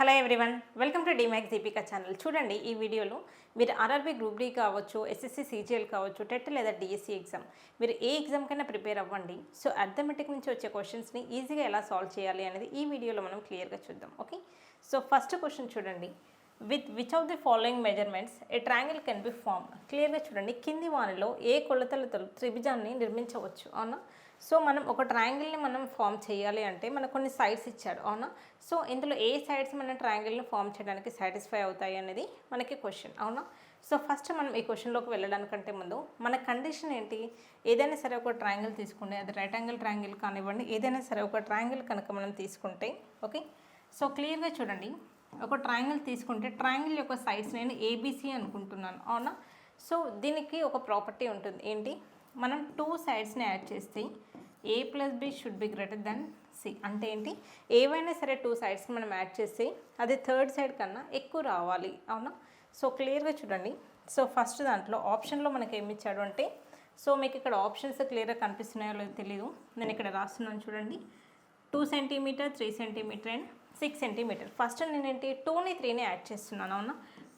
Hello everyone, welcome to డిమాక్స్ Deepika channel. చూడండి, ఈ వీడియోలో మీరు ఆర్ఆర్బీ గ్రూప్ డి కావచ్చు, ఎస్ఎస్సి సీజీఎల్ కావచ్చు, టెట్ లేదా డిఎస్సి ఎగ్జామ్, మీరు ఏ ఎగ్జామ్ కైనా ప్రిపేర్ అవ్వండి. సో అర్థమెటిక్ నుంచి వచ్చే క్వశ్చన్స్ని ఈజీగా ఎలా సాల్వ్ చేయాలి అనేది ఈ వీడియోలో మనం క్లియర్గా చూద్దాం. ఓకే, సో ఫస్ట్ క్వశ్చన్ చూడండి. With which of the following measurements a triangle can be form. క్లియర్గా చూడండి, కింది వానిలో ఏ కొలతలతో త్రిభుజాన్ని నిర్మించవచ్చు. అవునా? సో మనం ఒక ట్రయాంగిల్ని మనం ఫామ్ చేయాలి అంటే మనకు కొన్ని సైడ్స్ ఇచ్చాడు. అవునా? సో ఇందులో ఏ సైడ్స్ మన ట్రయాంగిల్ని ఫామ్ చేయడానికి సాటిస్ఫై అవుతాయి అనేది మనకి క్వశ్చన్. అవునా? సో ఫస్ట్ మనం ఈ క్వశ్చన్లోకి వెళ్ళడానికంటే ముందు మన కండిషన్ ఏంటి? ఏదైనా సరే ఒక ట్రయాంగిల్ తీసుకుంటే, అది రైట్ యాంగిల్ ట్రయాంగిల్ కానివ్వండి, ఏదైనా సరే ఒక ట్రయాంగిల్ కనుక మనం తీసుకుంటే, ఓకే, సో క్లియర్గా చూడండి, ఒక ట్రయాంగిల్ తీసుకుంటే ట్రయాంగిల్ యొక్క సైడ్స్ నేను ఏబీసీ అనుకుంటున్నాను. అవునా? సో దీనికి ఒక ప్రాపర్టీ ఉంటుంది. ఏంటి? మనం టూ సైడ్స్ని యాడ్ చేస్తే A plus B should be greater than C. అంటే ఏంటి? ఏవైనా సరే టూ సైడ్స్ని మనం యాడ్ చేస్తే అది థర్డ్ సైడ్ కన్నా ఎక్కువ రావాలి. అవునా? సో క్లియర్గా చూడండి. సో ఫస్ట్ దాంట్లో ఆప్షన్లో మనకి ఏమి ఇచ్చాడు అంటే, సో మీకు ఇక్కడ ఆప్షన్స్ క్లియర్గా కనిపిస్తున్నాయో లేదో తెలియదు, నేను ఇక్కడ రాస్తున్నాను చూడండి. 2 centimetre, 3 centimetre and 6 centimetre. First నేనేంటి 2ని 3ని యాడ్ చేస్తున్నాను. అవునా?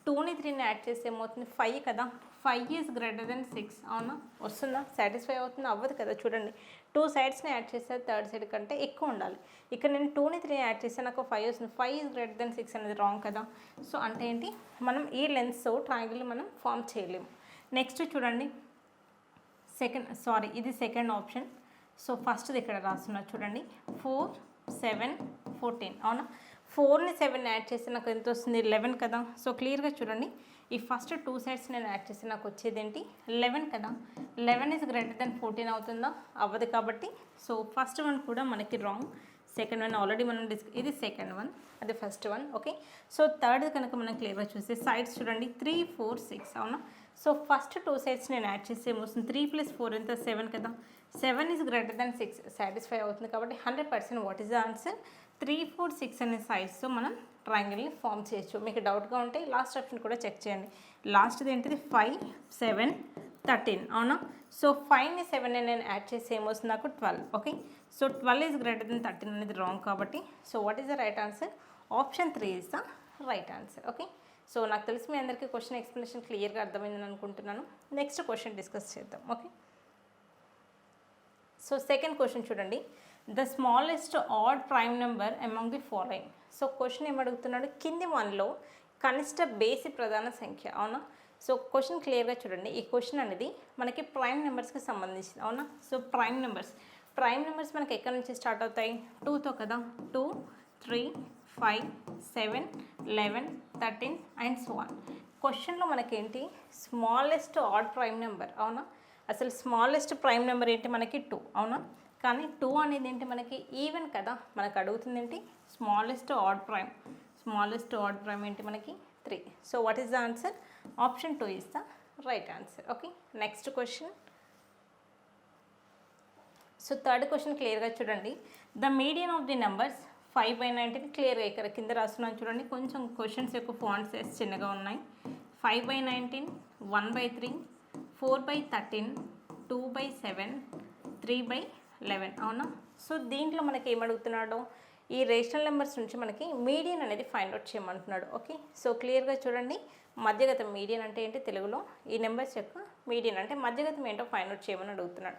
2ని 3ని యాడ్ చేస్తే ఏమవుతుంది? 5 కదా. 5 ఈజ్ గ్రేటర్ దెన్ 6. అవునా? వస్తుందా? సాటిస్ఫై అవుతుందా? అవ్వదు కదా. చూడండి, టూ సైడ్స్ని యాడ్ చేస్తే థర్డ్ సైడ్ కంటే ఎక్కువ ఉండాలి. ఇక్కడ నేను 2ని 3 యాడ్ చేస్తే నాకు 5 వస్తుంది. 5 ఈజ్ గ్రేటర్ దెన్ 6 అనేది రాంగ్ కదా. సో అంటే ఏంటి? మనం ఈ లెన్స్ ట్రయాంగిల్ మనం ఫామ్ చేయలేము. నెక్స్ట్ చూడండి, ఇది సెకండ్ ఆప్షన్. సో ఫస్ట్ది ఇక్కడ రాస్తున్నా చూడండి, 4, 7, 14. అవునా? 4ని 7 యాడ్ చేస్తే నాకు ఎంత వస్తుంది? 11 కదా. సో క్లియర్గా చూడండి, ఈ ఫస్ట్ టూ సైడ్స్ నేను యాడ్ చేస్తే నాకు వచ్చేది ఏంటి? 11 కదా. 11 ఈజ్ గ్రేటర్ దెన్ 14 అవుతుందా? అవ్వదు కాబట్టి సో ఫస్ట్ వన్ కూడా మనకి రాంగ్. సెకండ్ వన్ ఆల్రెడీ మనం ఇది సెకండ్ వన్, అది first one. Okay, so third కనుక మనం క్లియర్గా చూస్తే సైడ్స్ చూడండి, 3, 4, 6. అవునా? సో ఫస్ట్ టూ సైడ్స్ నేను యాడ్ చేస్తే ఏమొస్తుంది? 3 + 4 ఎంత? 7 కదా. 7 ఈజ్ గ్రేటర్ దెన్ 6 సాటిస్ఫై అవుతుంది కాబట్టి 100% వాట్ ఈస్ ద ఆన్సర్? 3, 4, 6 అనే సైడ్స్తో మనం ట్రయాంగిల్ని ఫామ్ చేయొచ్చు. మీకు డౌట్గా ఉంటే లాస్ట్ ఆప్షన్ కూడా చెక్ చేయండి. లాస్ట్ది ఏంటిది? 5, 7, 13. అవునా? సో 5ని 7ని నేను యాడ్ చేసి ఏమొస్తుంది? నాకు 12. Okay, so 12 is greater than 13 అనేది రాంగ్ కాబట్టి so what is the right answer? Option 3 is the right answer. Okay, so నాకు తెలిసి మీ అందరికీ క్వశ్చన్ ఎక్స్ప్లెనేషన్ క్లియర్గా అర్థమైందని అనుకుంటున్నాను. నెక్స్ట్ క్వశ్చన్ డిస్కస్ చేద్దాం. ఓకే, సో సెకండ్ క్వశ్చన్ చూడండి, the smallest odd prime number among the following. So question ఏమడుగుతున్నాడు? కింది వన్లో కనిష్ట బేసి ప్రధాన సంఖ్య. అవునా? సో క్వశ్చన్ క్లియర్గా చూడండి, ఈ క్వశ్చన్ అనేది మనకి ప్రైమ్ నెంబర్స్కి సంబంధించింది. అవునా? సో ప్రైమ్ నెంబర్స్ మనకి ఎక్కడి నుంచి స్టార్ట్ అవుతాయి? 2తో కదా. 2, 3, 5, 7, 11, 13 అండ్ సో ఆన్. క్వశ్చన్లో మనకేంటి? Smallest odd prime number. అవునా? అసలు స్మాలెస్ట్ ప్రైమ్ నెంబర్ ఏంటి? మనకి 2. అవునా? కానీ 2 అనేది ఏంటి? మనకి ఈవెన్ కదా. మనకు అడుగుతుంది ఏంటి? స్మాలెస్ట్ ఆడ్ ప్రైమ్ ఏంటి? మనకి 3. So what is the answer? Option 2 is the right answer. Okay, next question. So third question క్లియర్గా చూడండి, the median of the numbers 5/19. క్లియర్గా ఇక్కడ కింద రాస్తున్నాను చూడండి, కొంచెం క్వశ్చన్స్ యొక్క ఫాంట్స్ చిన్నగా ఉన్నాయి. 5/19, 1/3, 4/13, 2/7, 3/11. అవునా? సో దీంట్లో మనకి ఏమడుగుతున్నాడు? ఈ రేషనల్ నెంబర్స్ నుంచి మనకి మీడియన్ అనేది ఫైండ్ అవుట్ చేయమంటున్నాడు. ఓకే, సో క్లియర్గా చూడండి, మధ్యగతం. మీడియన్ అంటే ఏంటి తెలుగులో? ఈ నెంబర్స్ యొక్క మీడియన్ అంటే మధ్యగతం ఏంటో ఫైండ్ అవుట్ చేయమని అడుగుతున్నాడు.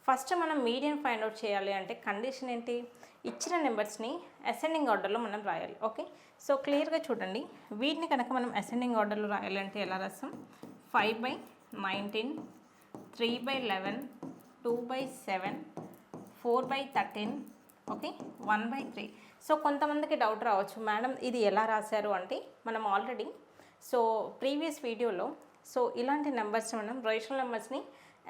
ఫస్ట్ మనం మీడియన్ ఫైండ్ అవుట్ చేయాలి అంటే కండిషన్ ఏంటి? ఇచ్చిన నెంబర్స్ని అసెండింగ్ ఆర్డర్లో మనం రాయాలి. ఓకే, సో క్లియర్గా చూడండి, వీటిని కనుక మనం అసెండింగ్ ఆర్డర్లో రాయాలంటే ఎలా రాస్తాం? 5/19, 3/11, 2/7, 4/13, ఓకే, 1/3. సో కొంతమందికి డౌట్ రావచ్చు, మేడం ఇది ఎలా రాశారు అంటే, మనం ఆల్రెడీ సో ప్రీవియస్ వీడియోలో సో ఇలాంటి నెంబర్స్ మనం రేషనల్ నెంబర్స్ని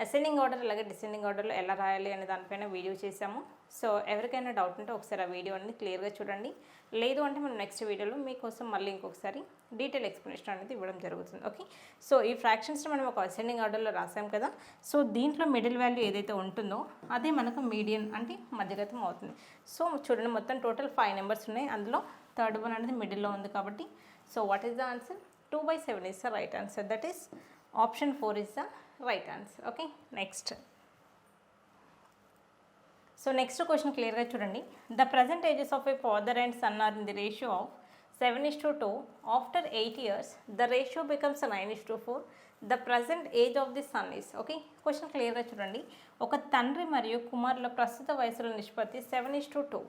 అసెండింగ్ ఆర్డర్ అలాగే డిసెండింగ్ ఆర్డర్లో ఎలా రాయాలి అనే దానిపైన వీడియో చేసాము. సో ఎవరికైనా డౌట్ ఉంటే ఒకసారి ఆ వీడియో అనేది క్లియర్గా చూడండి. లేదు అంటే మనం నెక్స్ట్ వీడియోలో మీకోసం మళ్ళీ ఇంకొకసారి డీటెయిల్ ఎక్స్ప్లెనేషన్ అనేది ఇవ్వడం జరుగుతుంది. ఓకే, సో ఈ ఫ్రాక్షన్స్ని మనం ఒక అసెండింగ్ ఆర్డర్లో రాసాం కదా. సో దీంట్లో మిడిల్ వాల్యూ ఏదైతే ఉంటుందో అదే మనకు మీడియన్ అంటే మధ్యగతం అవుతుంది. సో చూడండి, మొత్తం టోటల్ 5 నెంబర్స్ ఉన్నాయి, అందులో థర్డ్ వన్ అనేది మిడిల్లో ఉంది కాబట్టి so what is the answer? 2/7 is the right answer. That is option 4 is the right answer. Okay, next. So next question క్లియర్గా చూడండి, the present ages of a father and son are in the ratio of 7:2. After 8 years, the ratio becomes 9:4. The present age of the son is. Okay, question క్లియర్గా చూడండి. ఒక తండ్రి మరియు కుమారుల ప్రస్తుత వయసుల నిష్పత్తి 7:2.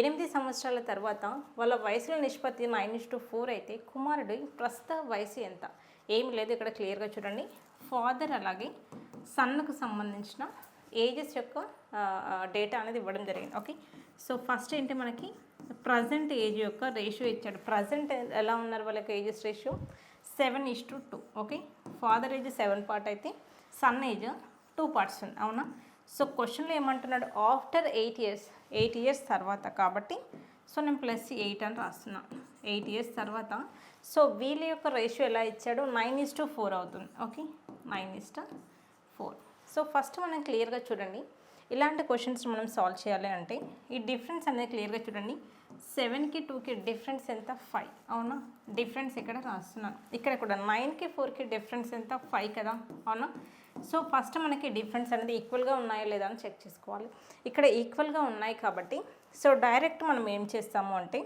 8 సంవత్సరాల తర్వాత వాళ్ళ వయసుల నిష్పత్తి 9:4 అయితే కుమారుడి ప్రస్తుత వయసు ఎంత? ఏమి లేదు, ఇక్కడ క్లియర్గా చూడండి. ఫాదర్ అలాగే సన్కు సంబంధించిన ఏజెస్ యొక్క డేటా అనేది ఇవ్వడం జరిగింది. ఓకే, సో ఫస్ట్ ఏంటి, మనకి ప్రజెంట్ ఏజ్ యొక్క రేషియో ఇచ్చాడు. ప్రజెంట్ ఎలా ఉన్నారు వాళ్ళకి ages ratio 7:2. Okay, father age 7 part అయితే సన్ ఏజ్ 2 పార్ట్స్ ఉంది, అవునా? సో క్వశ్చన్లో ఏమంటున్నాడు, ఆఫ్టర్ 8 ఇయర్స్ తర్వాత, కాబట్టి సో నేను +8 అని రాస్తున్నాను. 8 ఇయర్స్ తర్వాత సో వీళ్ళ యొక్క రేషియో ఎలా ఇచ్చాడు, 9:4 అవుతుంది. ఓకే, 9:4. సో ఫస్ట్ మనం క్లియర్గా చూడండి, ఇలాంటి క్వశ్చన్స్ మనం సాల్వ్ చేయాలి అంటే ఈ డిఫరెన్స్ అనేది క్లియర్గా చూడండి. 7కి 2కి డిఫరెన్స్ ఎంత, 5, అవునా? డిఫరెన్స్ ఇక్కడ రాస్తున్నాను. ఇక్కడ కూడా 9కి 4కి డిఫరెన్స్ ఎంత, 5 కదా, అవునా? సో ఫస్ట్ మనకి డిఫరెన్స్ అనేది ఈక్వల్గా ఉన్నాయా లేదా అని చెక్ చేసుకోవాలి. ఇక్కడ ఈక్వల్గా ఉన్నాయి కాబట్టి సో డైరెక్ట్ మనం ఏం చేస్తాము అంటే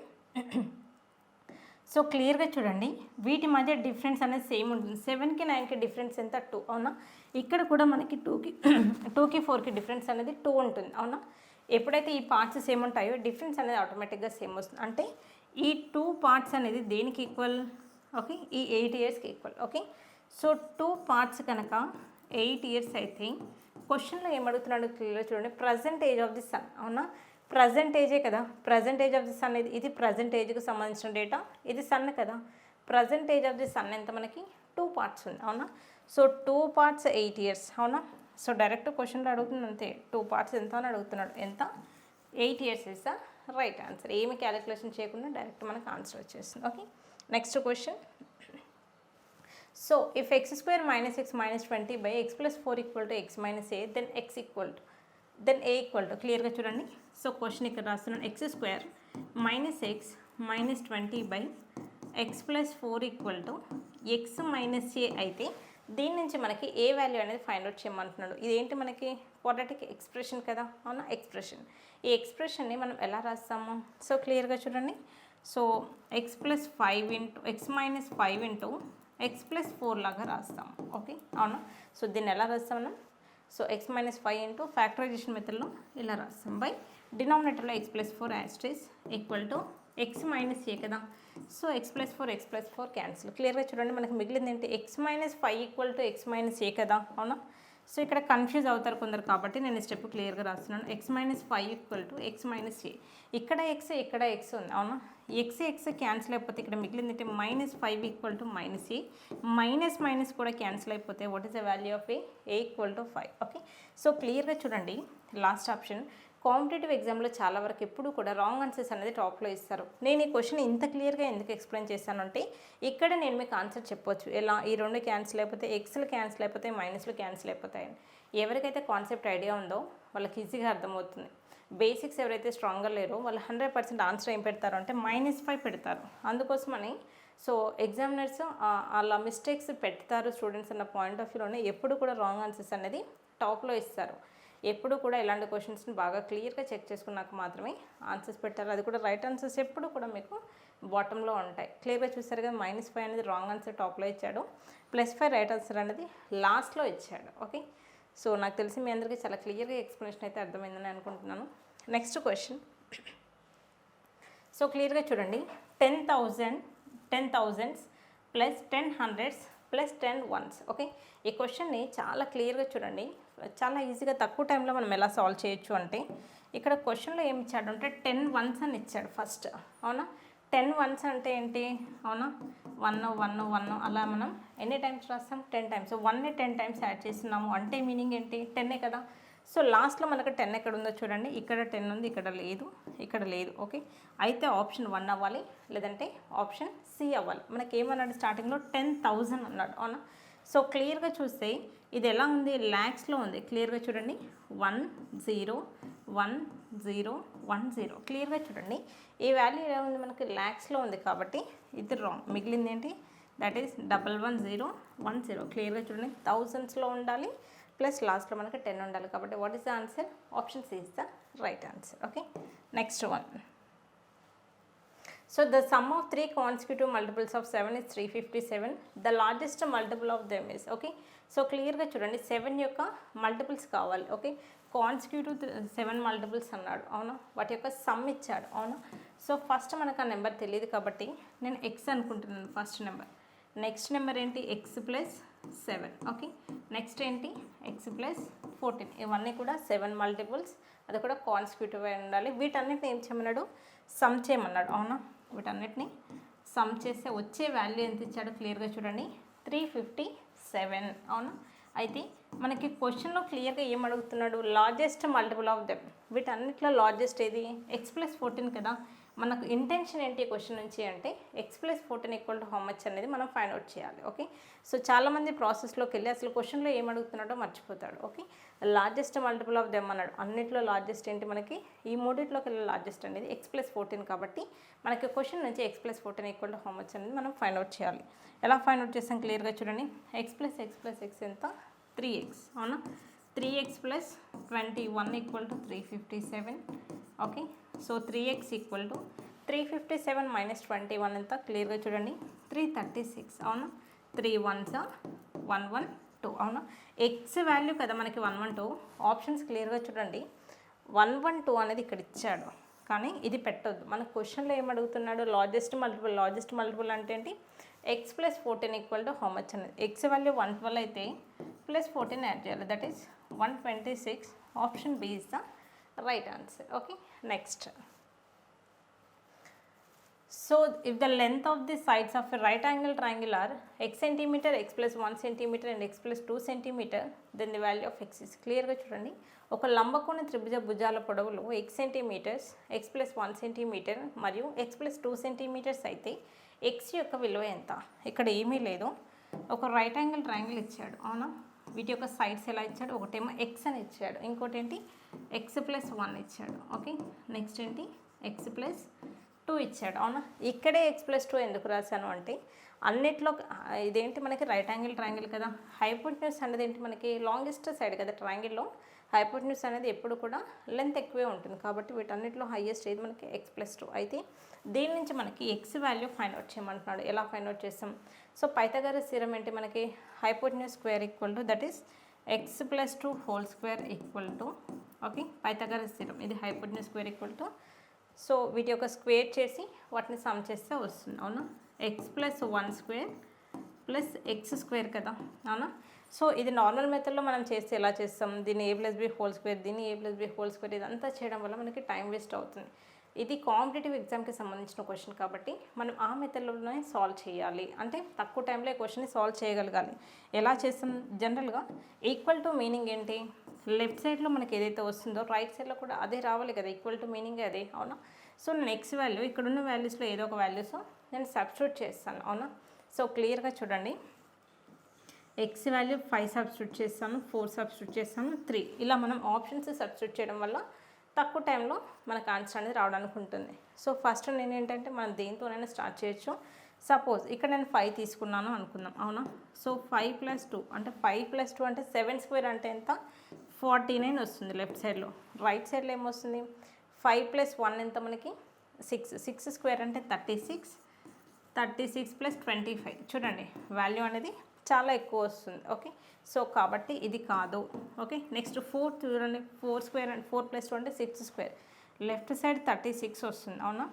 సో క్లియర్గా చూడండి, వీటి మధ్య డిఫరెన్స్ అనేది సేమ్ ఉంటుంది. 7కి 9కి డిఫరెన్స్ ఎంత, 2, అవునా? ఇక్కడ కూడా మనకి 2కి 4కి డిఫరెన్స్ అనేది 2 ఉంటుంది, అవునా? ఎప్పుడైతే ఈ పార్ట్స్ సేమ్ ఉంటాయో డిఫరెన్స్ అనేది ఆటోమేటిక్గా సేమ్ వస్తుంది. అంటే ఈ 2 పార్ట్స్ అనేది దేనికి ఈక్వల్, ఓకే, ఈ 8 ఇయర్స్కి ఈక్వల్. ఓకే, సో 2 పార్ట్స్ కనుక 8 ఇయర్స్ అయితే క్వశ్చన్లో ఏమడుగుతున్నాడు క్లియర్గా చూడండి, present age of the son, అవునా? ప్రజెంట్ ఏజే కదా, present age of the son ఇది ప్రజెంట్ ఏజ్కి సంబంధించిన డేటా, ఇది సన్ కదా. Present age of the son ఎంత, మనకి 2 పార్ట్స్ ఉంది, అవునా? సో 2 పార్ట్స్ 8 ఇయర్స్, అవునా? సో డైరెక్ట్ క్వశ్చన్లో అడుగుతుంది అంతే, 2 పార్ట్స్ ఎంత అని అడుగుతున్నాడు. ఎంత, 8 years is the right answer. ఏమి క్యాలిక్యులేషన్ చేయకుండా డైరెక్ట్ మనకు ఆన్సర్ వచ్చేస్తుంది. Okay, next question. So if x² - x - 20 by x + 4 = x - a, then a equal to క్లియర్గా చూడండి. సో క్వశ్చన్ ఇక్కడ రాస్తున్నాను, x² - x - 20 by x + 4 = x - a అయితే దీని నుంచి మనకి ఏ వాల్యూ అనేది ఫైండ్ అవుట్ చేయమంటున్నాడు. ఇదేంటి, మనకి క్వాడ్రాటిక్ ఎక్స్ప్రెషన్ కదా, అవునా? ఎక్స్ప్రెషన్. ఈ ఎక్స్ప్రెషన్ని మనం ఎలా రాస్తాము, సో క్లియర్గా చూడండి. సో x + 5 × x + 4 లాగా రాస్తాము. ఓకే, అవునా? సో దీన్ని ఎలా రాస్తాం మనం, సో x - 5 ఇంటూ ఫ్యాక్టరైజేషన్ మెథడ్లో ఇలా రాస్తాం. బై డినామినేటర్లో x + 4 యాస్ట్రీస్ ఈక్వల్ టు x - a కదా. So x + 4 cancel. క్లియర్గా చూడండి, మనకి మిగిలింది ఏంటి, x - 5 = x - a కదా, అవునా? సో ఇక్కడ కన్ఫ్యూజ్ అవుతారు కొందరు కాబట్టి నేను ఈ స్టెప్ క్లియర్గా రాస్తున్నాను. x - 5 = x - a. ఇక్కడ x ఇక్కడ x ఉంది, అవునా? x క్యాన్సిల్ అయిపోతే ఇక్కడ మిగిలింది ఏంటి, -5 = -a. మైనస్ కూడా క్యాన్సిల్ అయిపోతే what is the value of a = 5. Okay, so క్లియర్గా చూడండి, లాస్ట్ ఆప్షన్. కాంపిటేటివ్ ఎగ్జామ్లో చాలా వరకు ఎప్పుడు కూడా రాంగ్ ఆన్సర్స్ అనేది టాప్లో ఇస్తారు. నేను ఈ క్వశ్చన్ ఇంత క్లియర్గా ఎందుకు ఎక్స్ప్లెయిన్ చేశాను అంటే ఇక్కడ నేను మీకు ఆన్సర్ చెప్పొచ్చు, ఎలా ఈ 2 క్యాన్సిల్ అయిపోతే, ఎక్స్లు క్యాన్సిల్ అయిపోతే, మైనస్లు క్యాన్సిల్ అయిపోతాయని. ఎవరికైతే కాన్సెప్ట్ ఐడియా ఉందో వాళ్ళకి ఈజీగా అర్థమవుతుంది. బేసిక్స్ ఎవరైతే స్ట్రాంగ్గా లేరో వాళ్ళు 100% ఆన్సర్ ఏం పెడతారు అంటే -5 పెడతారు. అందుకోసమని సో ఎగ్జామినర్స్ అలా మిస్టేక్స్ పెడతారు స్టూడెంట్స్ అన్న పాయింట్ ఆఫ్ వ్యూలోనే ఎప్పుడు కూడా రాంగ్ ఆన్సర్స్ అనేది టాప్లో ఇస్తారు. ఎప్పుడు కూడా ఇలాంటి క్వశ్చన్స్ని బాగా క్లియర్గా చెక్ చేసుకున్నాక మాత్రమే ఆన్సర్స్ పెట్టారు. అది కూడా రైట్ ఆన్సర్స్ ఎప్పుడు కూడా మీకు బాటంలో ఉంటాయి. క్లియర్గా చూసారు కదా, -5 అనేది రాంగ్ ఆన్సర్ టాప్లో ఇచ్చాడు, +5 రైట్ ఆన్సర్ అనేది లాస్ట్లో ఇచ్చాడు. ఓకే, సో నాకు తెలిసి మీ అందరికీ చాలా క్లియర్గా ఎక్స్ప్లెనేషన్ అయితే అర్థమైందని అనుకుంటున్నాను. Next question. సో క్లియర్గా చూడండి, 10,000s + 10 hundreds + 10 ones. ఓకే, ఈ క్వశ్చన్ని చాలా క్లియర్గా చూడండి, చాలా ఈజీగా తక్కువ టైంలో మనం ఎలా సాల్వ్ చేయొచ్చు అంటే ఇక్కడ క్వశ్చన్లో ఏమి ఇచ్చాడు అంటే 10 ones అని ఇచ్చాడు ఫస్ట్, అవునా? 10 ones అంటే ఏంటి, అవునా? 1 1 1 అలా మనం ఎన్ని టైమ్స్ రాస్తాం, 10 టైమ్స్. 1ని 10 టైమ్స్ యాడ్ చేస్తున్నాము అంటే మీనింగ్ ఏంటి, 10 కదా. సో లాస్ట్లో మనకు 10 ఎక్కడ ఉందో చూడండి, ఇక్కడ 10 ఉంది, ఇక్కడ లేదు. ఓకే, అయితే ఆప్షన్ 1 అవ్వాలి, లేదంటే ఆప్షన్ సి అవ్వాలి. మనకి ఏమన్నాడు స్టార్టింగ్లో 10,000 అన్నాడు, అవునా? సో క్లియర్గా చూస్తే ఇది ఎలా ఉంది, ల్యాక్స్లో ఉంది. క్లియర్గా చూడండి, 1 0 1 0 1 0. క్లియర్గా చూడండి, ఈ వాల్యూ ఎలా ఉంది, మనకి ల్యాక్స్లో ఉంది కాబట్టి ఇది రాంగ్. మిగిలింది ఏంటి, దట్ ఈస్ 111 క్లియర్గా చూడండి, థౌజండ్స్లో ఉండాలి ప్లస్ లాస్ట్లో మనకి 10 ఉండాలి. కాబట్టి what is the answer, option C is the right answer. Okay, next one. So the sum of 3 consecutive multiples of 7 is 357. The largest multiple of them is. Okay, so క్లియర్గా చూడండి 7 యొక్క మల్టిపుల్స్ కావాలి. Okay, consecutive 7 multiples అన్నాడు, అవునా, వాటి యొక్క some ఇచ్చాడు, అవునా. సో ఫస్ట్ మనకు ఆ నెంబర్ తెలియదు కాబట్టి నేను ఎక్స్ అనుకుంటున్నాను ఫస్ట్ నెంబర్. నెక్స్ట్ నెంబర్ ఏంటి, ఎక్స్ ప్లస్ 7. ఓకే, నెక్స్ట్ ఏంటి, ఎక్స్ ప్లస్ 14. ఇవన్నీ కూడా 7 మల్టిపుల్స్, అది కూడా కాన్సిక్యూటివ్ అయి ఉండాలి. వీటన్నిటిని ఏం చేయమన్నాడు, సమ్ చేయమన్నాడు, అవునా. వీటన్నిటిని సమ్ చేస్తే వచ్చే వాల్యూ ఎంత ఇచ్చాడో క్లియర్గా చూడండి, 357, అవునా. అయితే మనకి క్వశ్చన్లో క్లియర్గా ఏం అడుగుతున్నాడు, లార్జెస్ట్ మల్టిపుల్ ఆఫ్ దెమ్. వీటన్నిటిలో లార్జెస్ట్ ఏది, ఎక్స్ ప్లస్ 14 కదా. మనకు ఇంటెన్షన్ ఏంటి క్వశ్చన్ నుంచి అంటే x plus 14 equal to how much అనేది మనం ఫైండ్ అవుట్ చేయాలి. ఓకే, సో చాలామంది ప్రాసెస్లోకి వెళ్ళి అసలు క్వశ్చన్లో ఏం అడుగుతున్నాడో మర్చిపోతాడు. Okay, largest multiple of them అన్నాడు, అన్నిట్లో లార్జెస్ట్ ఏంటి మనకి, ఈ మూడిట్లోకి వెళ్ళి లార్జెస్ట్ అనేది ఎక్స్ ప్లస్ 14 కాబట్టి మనకి క్వశ్చన్ నుంచి X plus 14 equal to how much అనేది మనం ఫైండ్ అవుట్ చేయాలి. ఎలా ఫైండ్ అవుట్ చేస్తాం క్లియర్గా చూడండి, ఎక్స్ ప్లస్ ఎక్స్ ఎంత, 3x, అవునా. 3x plus 21 equal to 357. Okay, so 3x equal to 357 minus 21 ఎంత, క్లియర్గా చూడండి 336, అవునా. 3 1s 112, అవునా. ఎక్స్ వాల్యూ కదా మనకి 112. ఆప్షన్స్ క్లియర్గా చూడండి, 112 అనేది ఇక్కడ ఇచ్చాడు కానీ ఇది పెట్టొద్దు. మన క్వశ్చన్లో ఏం అడుగుతున్నాడు, లార్జెస్ట్ మల్టిపుల్ అంటే ఏంటి, x plus 14 equal to how much అనేది. ఎక్స్ వాల్యూ 112 అయితే ప్లస్ 14 యాడ్ చేయాలి, that is 126. Option B is the right answer. Okay, next. So if the length of the sides of a right angle triangle are x centimeter, x plus 1 centimeter and x plus 2 centimeter, then the value of x is. క్లియర్గా చూడండి, ఒక లంబకోణ త్రిభుజ భుజాల పొడవులు x centimetres, x plus 1 centimetre మరియు x plus 2 centimetres అయితే x యొక్క విలువ ఎంత. ఇక్కడ ఏమీ లేదు, ఒక రైట్ యాంగిల్ ట్రయాంగిల్ ఇచ్చాడు, అవునా. వీటి యొక్క సైడ్స్ ఎలా ఇచ్చాడు, ఒకటేమో x అని ఇచ్చాడు, ఇంకోటి ఏంటి x ప్లస్ 1 ఇచ్చాడు. ఓకే, నెక్స్ట్ ఏంటి x ప్లస్ 2 ఇచ్చాడు, అవునా. ఇక్కడే x ప్లస్ 2 ఎందుకు రాశాను అంటే అన్నిట్లో ఇదేంటి మనకి రైట్ యాంగిల్ ట్రయాంగిల్ కదా, హైపోటెన్యూస్ అనేది ఏంటి మనకి లాంగెస్ట్ సైడ్ కదా ట్రయాంగిల్లో. హైపోటెన్యూస్ అనేది ఎప్పుడు కూడా లెంత్ ఎక్కువే ఉంటుంది కాబట్టి వీటన్నిటిలో హైయెస్ట్ ఏది మనకి x ప్లస్ 2. అయితే దీని నుంచి మనకి x వాల్యూ ఫైండ్ అవుట్ చేయమంటున్నాడు. ఎలా ఫైండ్ అవుట్ చేస్తాం, సో పైథాగరస్ థీరం ఏంటి మనకి, hypotenuse square equal to that is x plus 2 whole square equal to. Okay, Pythagoras theorem ఇది hypotenuse square equal to, so వీటి యొక్క స్క్వేర్ చేసి వాటిని సమ్ చేస్తే వస్తుంది, అవునా. X plus 1 square plus x square కదా, అవునా. సో ఇది నార్మల్ మెథడ్లో మనం చేస్తే ఎలా చేస్తాం, దీన్ని a plus B whole square, దీన్ని a plus B whole square, ఇదంతా చేయడం వల్ల మనకి టైం వేస్ట్ అవుతుంది. ఇది కాంపిటేటివ్ ఎగ్జామ్కి సంబంధించిన క్వశ్చన్ కాబట్టి మనం ఆ మెథడ్లోనే సాల్వ్ చేయాలి, అంటే తక్కువ టైంలో క్వశ్చన్ని సాల్వ్ చేయగలగాలి. ఎలా చేస్తాం, జనరల్గా ఈక్వల్ టు మీనింగ్ ఏంటి, లెఫ్ట్ సైడ్లో మనకి ఏదైతే వస్తుందో రైట్ సైడ్లో కూడా అదే రావాలి కదా, ఈక్వల్ టు మీనింగ్ అదే, అవునా. సో నేను ఎక్స్ వాల్యూ ఇక్కడున్న వాల్యూస్లో ఏదో ఒక వాల్యూస్ నేను సబ్స్టిట్యూట్ చేస్తాను, అవునా. సో క్లియర్గా చూడండి, ఎక్స్ వాల్యూ 5 సబ్స్టిట్యూట్ చేస్తాను, 4 సబ్స్టిట్యూట్ చేస్తాను, 3, ఇలా మనం ఆప్షన్స్ సబ్స్టిట్యూట్ చేయడం వల్ల తక్కువ టైంలో మనకు ఆన్సర్ అనేది రావడానికి ఉంటుంది. సో ఫస్ట్ నేను ఏంటంటే మనం దేంతోనైనా స్టార్ట్ చేయొచ్చు. సపోజ్ ఇక్కడ నేను 5 తీసుకున్నాను అనుకుందాం, అవునా. సో 5 ప్లస్ 2 అంటే 5 ప్లస్ 2 అంటే 7 స్క్వేర్ అంటే ఎంత, 49 వస్తుంది లెఫ్ట్ సైడ్లో. రైట్ సైడ్లో ఏమొస్తుంది, 5 ప్లస్ 1 ఎంత మనకి 6 స్క్వేర్ అంటే 36 ప్లస్ 25. చూడండి వాల్యూ అనేది చాలా ఎక్కువ వస్తుంది. ఓకే, సో కాబట్టి ఇది కాదు. ఓకే, నెక్స్ట్ 4 చూడండి, 4 స్క్వేర్ అంటే 4 ప్లస్ 2 అంటే 6 స్క్వేర్, లెఫ్ట్ సైడ్ 36 వస్తుంది, అవునా.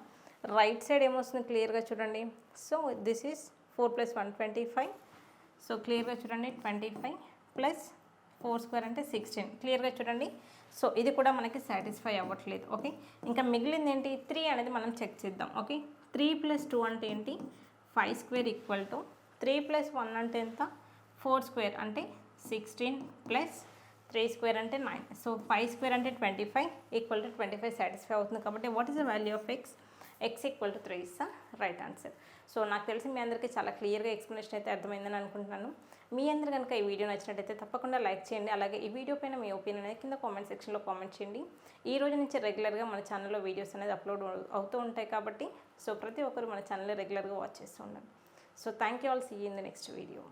రైట్ సైడ్ ఏమొస్తుంది క్లియర్గా చూడండి, so this is 4 plus 1 25. So క్లియర్గా చూడండి 25 ప్లస్ 4 స్క్వేర్ అంటే 16, క్లియర్గా చూడండి. సో ఇది కూడా మనకి సాటిస్ఫై అవ్వట్లేదు. ఓకే, ఇంకా మిగిలింది ఏంటి, 3 అనేది మనం చెక్ చేద్దాం. ఓకే, 3 ప్లస్ 2 అంటే ఏంటి, 5 స్క్వేర్ ఈక్వల్ టు 3 ప్లస్ 1 అంటే ఎంత, 4 స్క్వేర్ అంటే 16 ప్లస్ 3 స్క్వేర్ అంటే 9. సో 5 స్క్వేర్ అంటే 25 ఈక్వల్ టు 25 సాటిస్ఫై అవుతుంది కాబట్టి what is the value of X equal to 3 is the right answer. So నాకు తెలిసి మీ అందరికీ చాలా క్లియర్గా ఎక్స్ప్లెనేషన్ అయితే అర్థమైందని అనుకుంటున్నాను. మీ అందరు కనుక ఈ వీడియో నచ్చినట్టయితే తప్పకుండా లైక్ చేయండి. అలాగే ఈ వీడియో పైన మీ ఒపీనియన్ అనేది కింద కామెంట్ సెక్షన్లో కామెంట్ చేయండి. ఈ రోజు నుంచి రెగ్యులర్గా మన ఛానల్లో వీడియోస్ అనేది అప్లోడ్ అవుతూ ఉంటాయి కాబట్టి సో ప్రతి ఒక్కరు మన ఛానల్లో రెగ్యులర్గా వాచ్ చేస్తూ ఉండండి. So thank you all, see you in the next video.